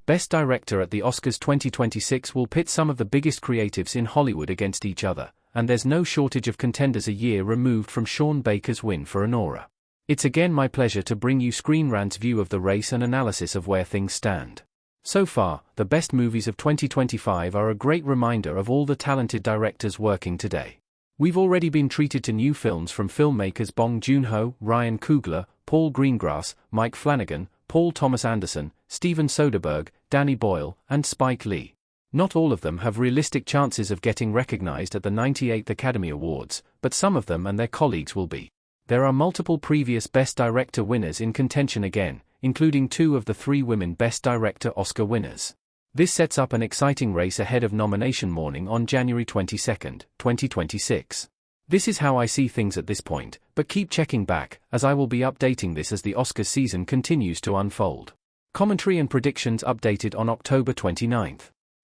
Best Director at the Oscars 2026 will pit some of the biggest creatives in Hollywood against each other, and there's no shortage of contenders a year removed from Sean Baker's win for Anora. It's again my pleasure to bring you Screen Rant's view of the race and analysis of where things stand. So far, the best movies of 2025 are a great reminder of all the talented directors working today. We've already been treated to new films from filmmakers Bong Joon-ho, Ryan Coogler, Paul Greengrass, Mike Flanagan, Paul Thomas Anderson, Steven Soderbergh, Danny Boyle, and Spike Lee. Not all of them have realistic chances of getting recognized at the 98th Academy Awards, but some of them and their colleagues will be. There are multiple previous Best Director winners in contention again, including 2 of the 3 women Best Director Oscar winners. This sets up an exciting race ahead of nomination morning on January 22, 2026. This is how I see things at this point, but keep checking back, as I will be updating this as the Oscars season continues to unfold. Commentary and predictions updated on October 29.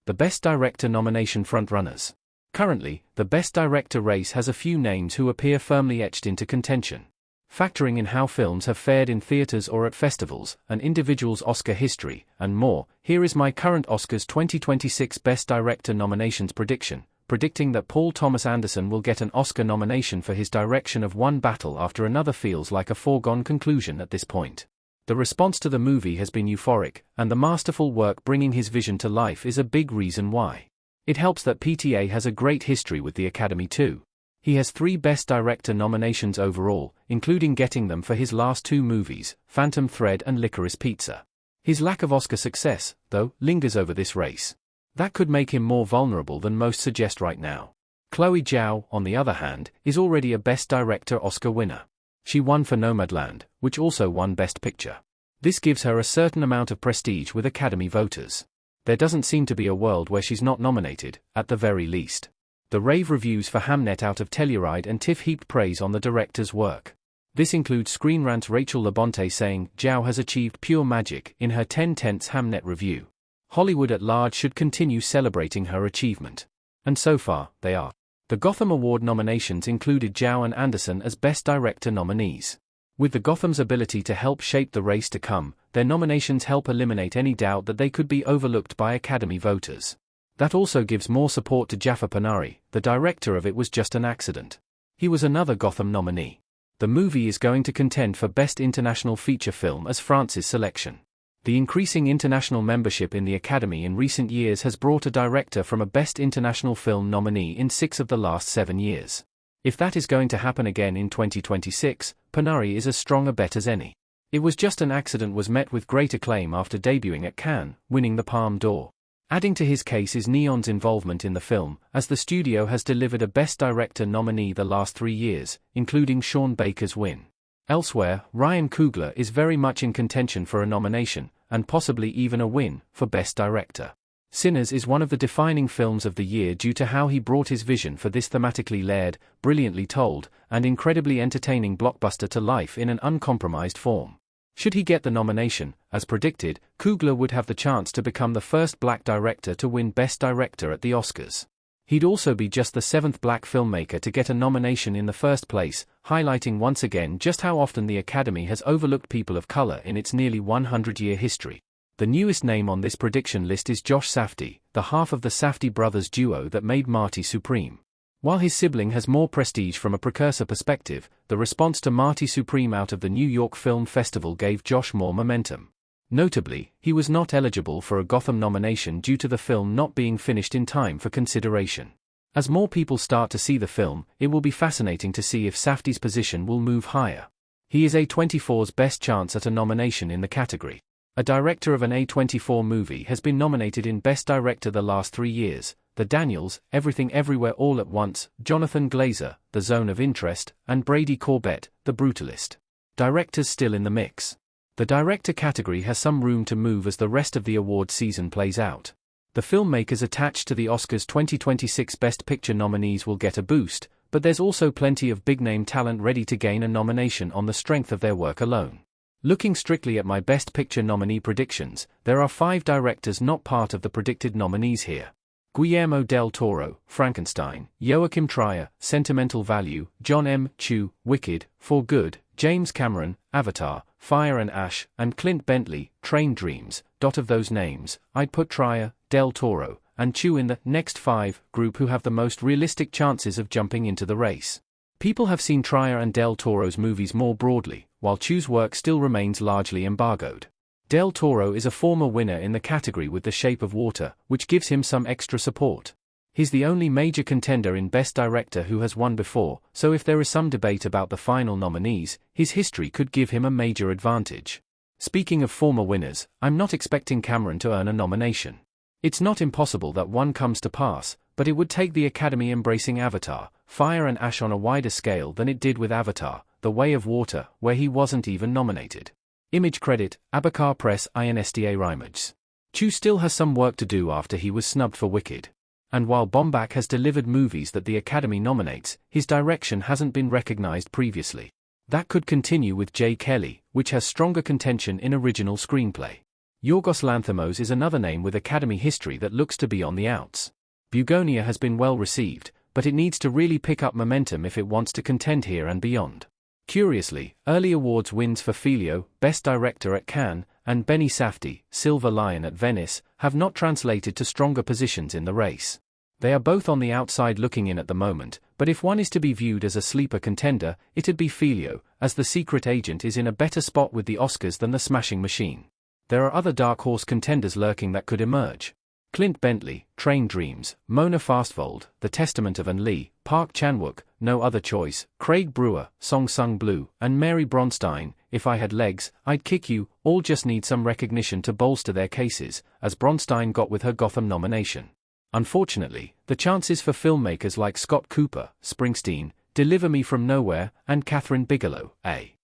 The Best Director nomination frontrunners. Currently, the Best Director race has a few names who appear firmly etched into contention. Factoring in how films have fared in theaters or at festivals, an individual's Oscar history, and more, here is my current Oscars 2026 Best Director nominations prediction, predicting that Paul Thomas Anderson will get an Oscar nomination for his direction of One Battle After Another feels like a foregone conclusion at this point. The response to the movie has been euphoric, and the masterful work bringing his vision to life is a big reason why. It helps that PTA has a great history with the Academy too. He has 3 Best Director nominations overall, including getting them for his last 2 movies, Phantom Thread and Licorice Pizza. His lack of Oscar success, though, lingers over this race. That could make him more vulnerable than most suggest right now. Chloe Zhao, on the other hand, is already a Best Director Oscar winner. She won for Nomadland, which also won Best Picture. This gives her a certain amount of prestige with Academy voters. There doesn't seem to be a world where she's not nominated, at the very least. The rave reviews for Hamnet out of Telluride and TIFF heaped praise on the director's work. This includes Screen Rant's Rachel Labonte saying, Zhao has achieved pure magic in her 10/10 Hamnet review. Hollywood at large should continue celebrating her achievement. And so far, they are. The Gotham Award nominations included Zhao and Anderson as Best Director nominees. With the Gotham's ability to help shape the race to come, their nominations help eliminate any doubt that they could be overlooked by Academy voters. That also gives more support to Jafar Panahi. The director of it was just an accident. He was another Gotham nominee. The movie is going to contend for Best International Feature Film as France's selection. The increasing international membership in the Academy in recent years has brought a director from a Best International Film nominee in 6 of the last 7 years. If that is going to happen again in 2026, Panahi is as strong a bet as any. It Was Just an Accident was met with great acclaim after debuting at Cannes, winning the Palme d'Or. Adding to his case is Neon's involvement in the film, as the studio has delivered a Best Director nominee the last 3 years, including Sean Baker's win. Elsewhere, Ryan Coogler is very much in contention for a nomination, and possibly even a win, for Best Director. Sinners is one of the defining films of the year due to how he brought his vision for this thematically layered, brilliantly told, and incredibly entertaining blockbuster to life in an uncompromised form. Should he get the nomination, as predicted, Coogler would have the chance to become the first black director to win Best Director at the Oscars. He'd also be just the 7th black filmmaker to get a nomination in the first place, highlighting once again just how often the Academy has overlooked people of color in its nearly 100-year history. The newest name on this prediction list is Josh Safdie, the half of the Safdie brothers duo that made Marty Supreme. While his sibling has more prestige from a precursor perspective, the response to Marty Supreme out of the New York Film Festival gave Josh more momentum. Notably, he was not eligible for a Gotham nomination due to the film not being finished in time for consideration. As more people start to see the film, it will be fascinating to see if Safdie's position will move higher. He is A24's best chance at a nomination in the category. A director of an A24 movie has been nominated in Best Director the last 3 years: The Daniels, Everything Everywhere All at Once, Jonathan Glazer, The Zone of Interest, and Brady Corbett, The Brutalist. Directors still in the mix. The director category has some room to move as the rest of the award season plays out. The filmmakers attached to the Oscars 2026 Best Picture nominees will get a boost, but there's also plenty of big-name talent ready to gain a nomination on the strength of their work alone. Looking strictly at my Best Picture nominee predictions, there are 5 directors not part of the predicted nominees here. Guillermo del Toro, Frankenstein; Joachim Trier, Sentimental Value; John M. Chu, Wicked; For Good; James Cameron, Avatar; Fire and Ash, and Clint Bentley, Train Dreams. Of those names, I'd put Trier, Del Toro, and Chu in the next 5 group who have the most realistic chances of jumping into the race. People have seen Trier and Del Toro's movies more broadly, while Chu's work still remains largely embargoed. Del Toro is a former winner in the category with The Shape of Water, which gives him some extra support. He's the only major contender in Best Director who has won before, so if there is some debate about the final nominees, his history could give him a major advantage. Speaking of former winners, I'm not expecting Cameron to earn a nomination. It's not impossible that one comes to pass, but it would take the Academy embracing Avatar, Fire and Ash on a wider scale than it did with Avatar, The Way of Water, where he wasn't even nominated. Image credit, Abacar Press Insta Rimages. Chu still has some work to do after he was snubbed for Wicked. And while Baumbach has delivered movies that the Academy nominates, his direction hasn't been recognized previously. That could continue with J. Kelly, which has stronger contention in original screenplay. Yorgos Lanthimos is another name with Academy history that looks to be on the outs. Bugonia has been well received, but it needs to really pick up momentum if it wants to contend here and beyond. Curiously, early awards wins for Filio, Best Director at Cannes, and Benny Safdie, Silver Lion at Venice, have not translated to stronger positions in the race. They are both on the outside looking in at the moment, but if one is to be viewed as a sleeper contender, it'd be Filio, as The Secret Agent is in a better spot with the Oscars than The Smashing Machine. There are other dark horse contenders lurking that could emerge. Clint Bentley, Train Dreams, Mona Fastvold, The Testament of An Lee, Park Chan-wook, No Other Choice, Craig Brewer, Song Sung Blue, and Mary Bronstein, If I Had Legs, I'd Kick You, all just need some recognition to bolster their cases, as Bronstein got with her Gotham nomination. Unfortunately, the chances for filmmakers like Scott Cooper, Springsteen, Deliver Me From Nowhere, and Catherine Bigelow, A.